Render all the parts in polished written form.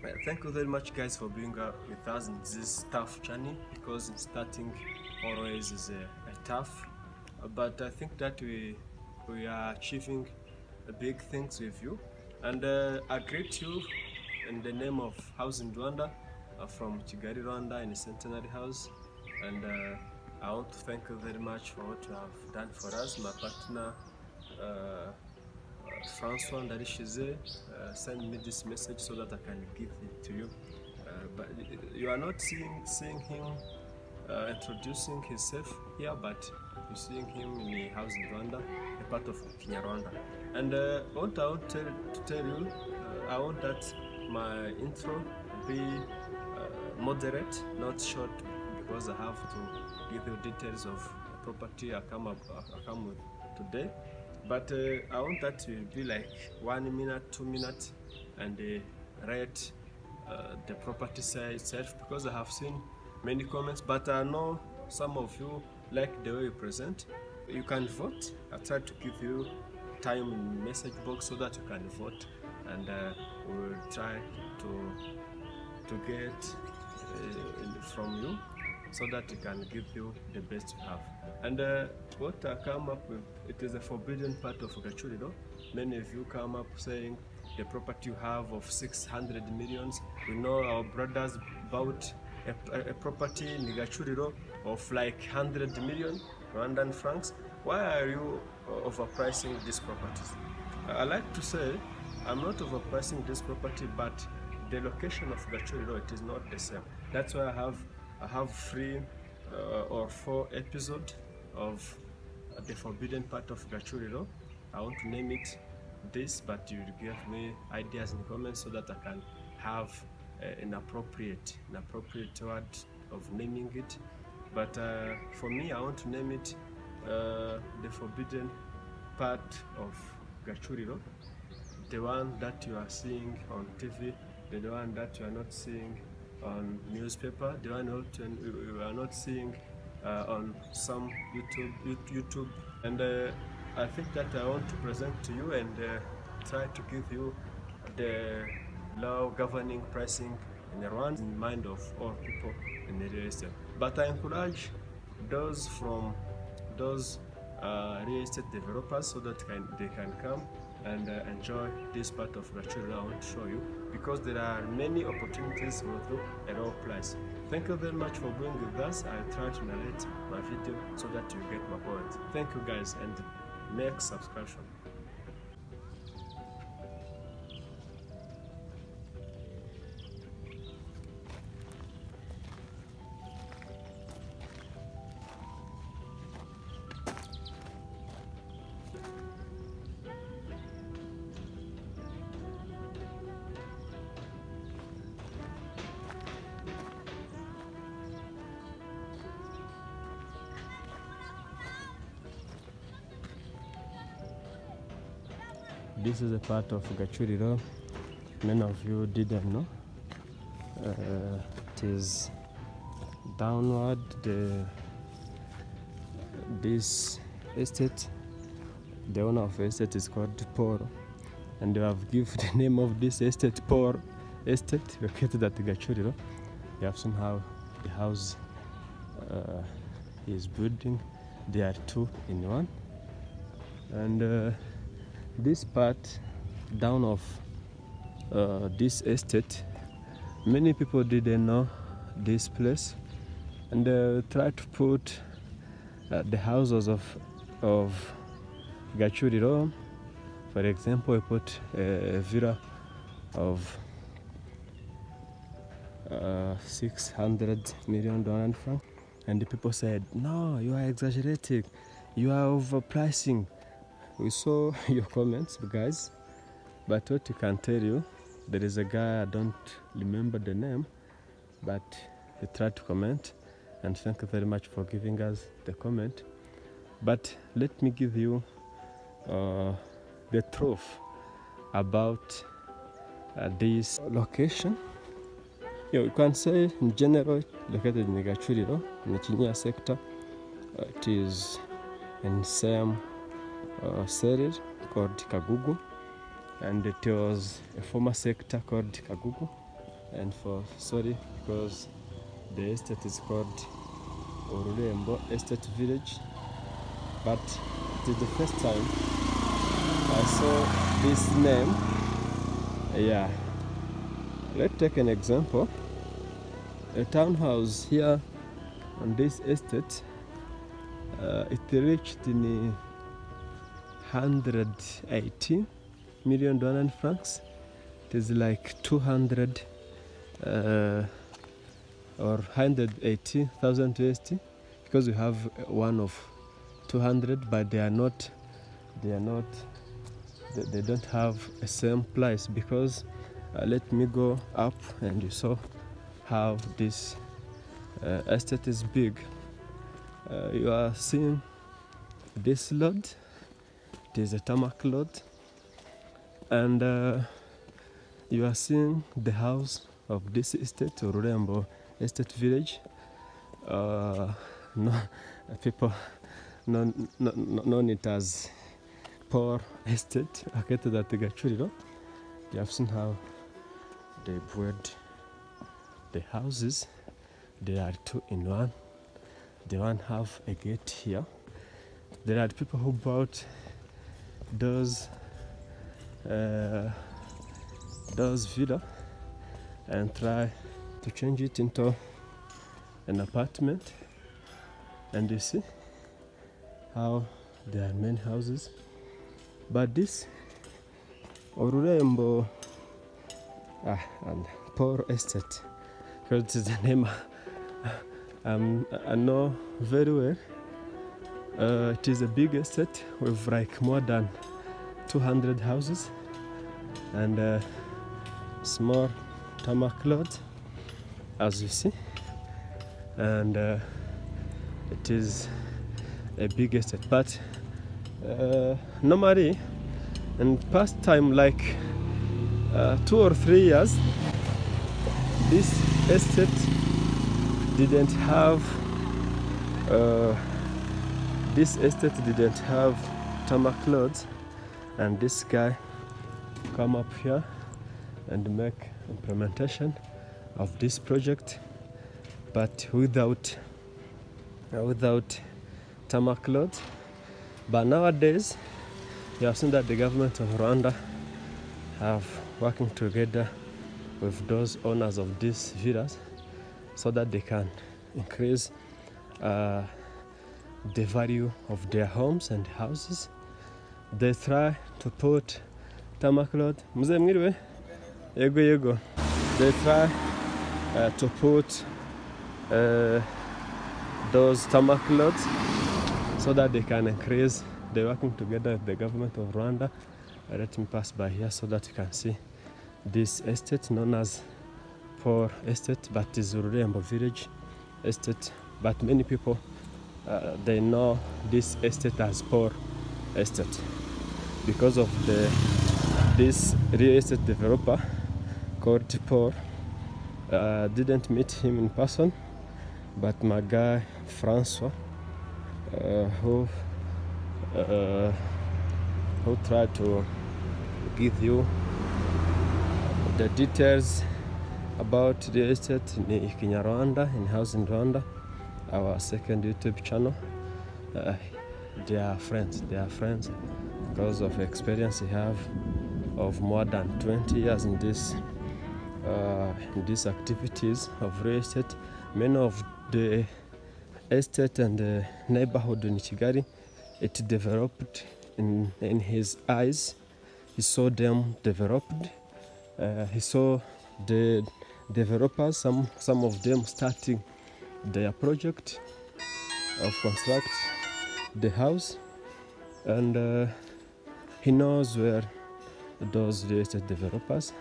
Thank you very much, guys, for being with us in this tough journey, because starting always is a tough, but I think that we are achieving big things with you, and I greet you in the name of House in Rwanda, from Kigali, Rwanda, in the Centenary House, and I want to thank you very much for what you have done for us. My partner, Francois Ndarishize, send me this message so that I can give it to you. But you are not seeing him introducing himself here, but you're seeing him in the house in Rwanda, a part of Kinyarwanda. And what I want to tell you, I want that my intro be moderate, not short, because I have to give you details of the property I come with today. But I want that to be like 1 minute, 2 minutes, and rate the property side itself, because I have seen many comments, but I know some of you like the way you present. You can vote. I try to give you time in message box so that you can vote, and we'll try to get from you so that we can give you the best you have. And what I come up with, it is a forbidden part of Gacuriro. Many of you come up saying the property you have of 600 millions. We know our brothers bought a property in Gacuriro of like 100 million Rwandan francs. Why are you overpricing these properties? I like to say I'm not overpricing this property, but the location of Gacuriro, it is not the same. That's why I have 3 or 4 episodes of the forbidden part of Gacuriro. I want to name it this, but you give me ideas in the comments so that I can have an appropriate word of naming it. But for me, I want to name it the forbidden part of Gacuriro, the one that you are seeing on TV, the one that you are not seeing on newspaper, the one you are not seeing on some YouTube. And I think that I want to present to you and try to give you the law governing pricing in Rwanda in mind of all people in the real estate. But I encourage those from those real estate developers so that they can come and enjoy this part of Gacuriro I want to show you, because there are many opportunities with a low price. Thank you very much for being with us. I try to narrate my video so that you get my point. Thank you, guys, and make subscription. This is a part of Gacuriro many of you didn't know. It is downward this estate. The owner of the estate is called Paul, and they have given the name of this estate Paul Estate, located at Gacuriro. You have seen how the house he is building. There are 2 in 1, and this part down of this estate, many people didn't know this place, and tried to put the houses of Gacuriro. For example, we put a villa of 600 million francs, and the people said, "No, you are exaggerating, you are overpricing." We saw your comments, guys, but what you can tell you, there is a guy, I don't remember the name, but he tried to comment, and thank you very much for giving us the comment. But let me give you the truth about this location. You can say in general, located in Gacuriro, in the Chinya sector. It is in same city called Kagugu, and it was a former sector called Kagugu. and for sorry, because the estate is called Orurembo Estate Village, but it is the first time I saw this name. Yeah, let's take an example. A townhouse here on this estate, it reached in 180 million Rwandan francs. It is like 200 or 180,000 USD, because we have one of 200, but they don't have a same price, because let me go up and you saw how this estate is big. You are seeing this lot. It is a tarmac lot, and you are seeing the house of this estate, Orurembo Estate Village. No, people known it as Poor Estate, located at Gacuriro. You have seen how they build the houses. There are two in one. The one have a gate here. There are people who bought those villa and try to change it into an apartment, and you see how there are many houses. But this Orurembo and Poor Estate, because it is the name I know very well. It is a big estate with like more than 200 houses and small tarmac lot, as you see, and it is a big estate. But normally in past time, like 2 or 3 years, this estate didn't have tarmac loads, and this guy come up here and make implementation of this project, but without tarmac loads. But nowadays you have seen that the government of Rwanda have working together with those owners of these villas, so that they can increase the value of their homes and houses. They try to put tarmac lot. They try to put those tarmac lots so that they can increase. They're working together with the government of Rwanda. Let me pass by here so that you can see this estate known as Poor Estate, but is Orurembo Village Estate. But many people they know this estate as Poor Estate because of this real estate developer called Poor. Didn't meet him in person, but my guy Francois, who tried to give you the details about the estate in Kinyarwanda, in House in Rwanda, our second YouTube channel. They are friends because of experience we have of more than 20 years in these activities of real estate. Many of the estate and the neighborhood in Kigali, it developed in his eyes. He saw them developed. He saw the developers, some of them starting their project of construct the house, and he knows where those real estate developers.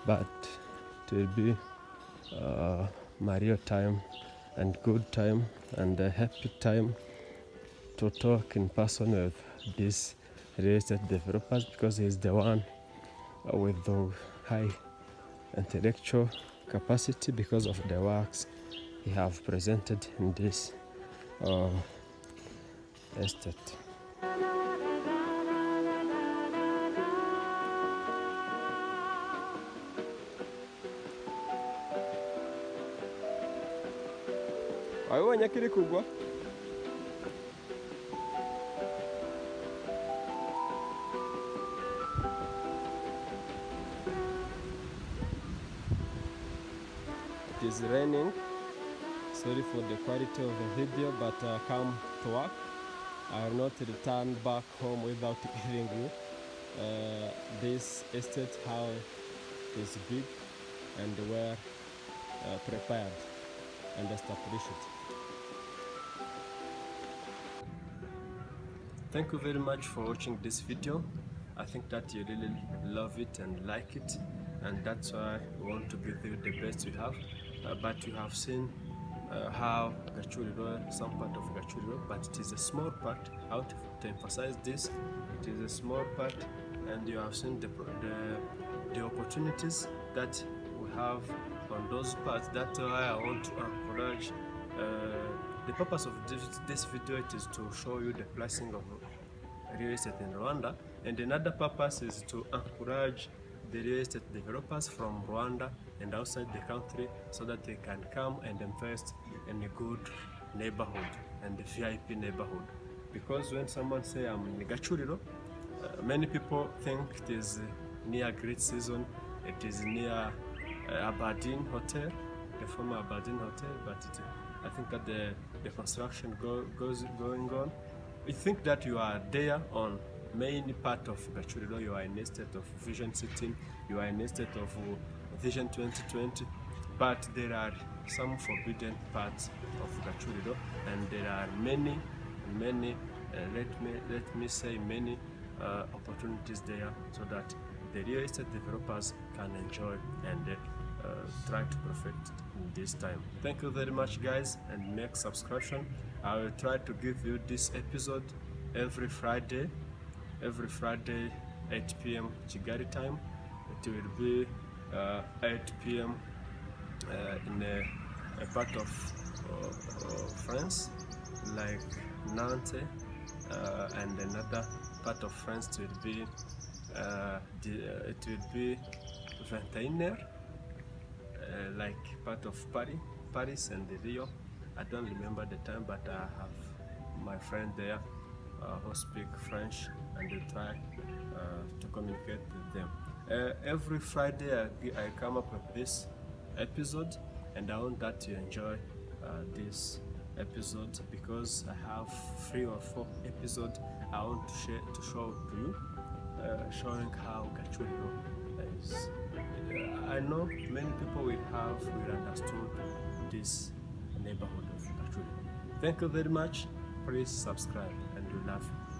But it will be my real time and good time and a happy time to talk in person with these real estate developers, because he's the one with the high intellectual capacity because of the works he have presented in this estate. wabibonye kiri kugwa? It is raining. Sorry for the quality of the video, but come to work. I will not return back home without giving you this estate, how it is big and well prepared and established. Thank you very much for watching this video. I think that you really love it and like it, and that's why we want to give you the best we have. But you have seen how Gacuriro, some part of Gacuriro, but it is a small part. I want to emphasize this. It is a small part, and you have seen the opportunities that we have on those parts. That's why I want to encourage. The purpose of this video is to show you the pricing of real estate in Rwanda, and another purpose is to encourage the real estate developers from Rwanda and outside the country so that they can come and invest in a good neighborhood and the VIP neighborhood. Because when someone say I'm in Gacuriro, many people think it is near Great Season, it is near Aberdeen Hotel, the former Aberdeen Hotel, but I think that the construction going on. You think that you are there on main part of Gacuriro, you are in a state of Vision City, you are in a state of Vision 2020, but there are some forbidden parts of Gacuriro, and there are many, let me say many opportunities there, so that the real estate developers can enjoy and try to profit in this time. Thank you very much, guys, and make subscription. I will try to give you this episode every Friday, 8 p.m. Kigali time. It will be 8 p.m. in a part of France, like Nantes, and another part of France will be it will be 21h, like part of Paris and Rio. I don't remember the time, but I have my friend there who speak French, and they try to communicate with them. Every Friday I come up with this episode, and I want that you enjoy this episode, because I have 3 or 4 episodes I want to show to you, showing how Gacuriro is. I know many people will understood this neighborhood of Gacuriro. Thank you very much. Please subscribe, and we love you.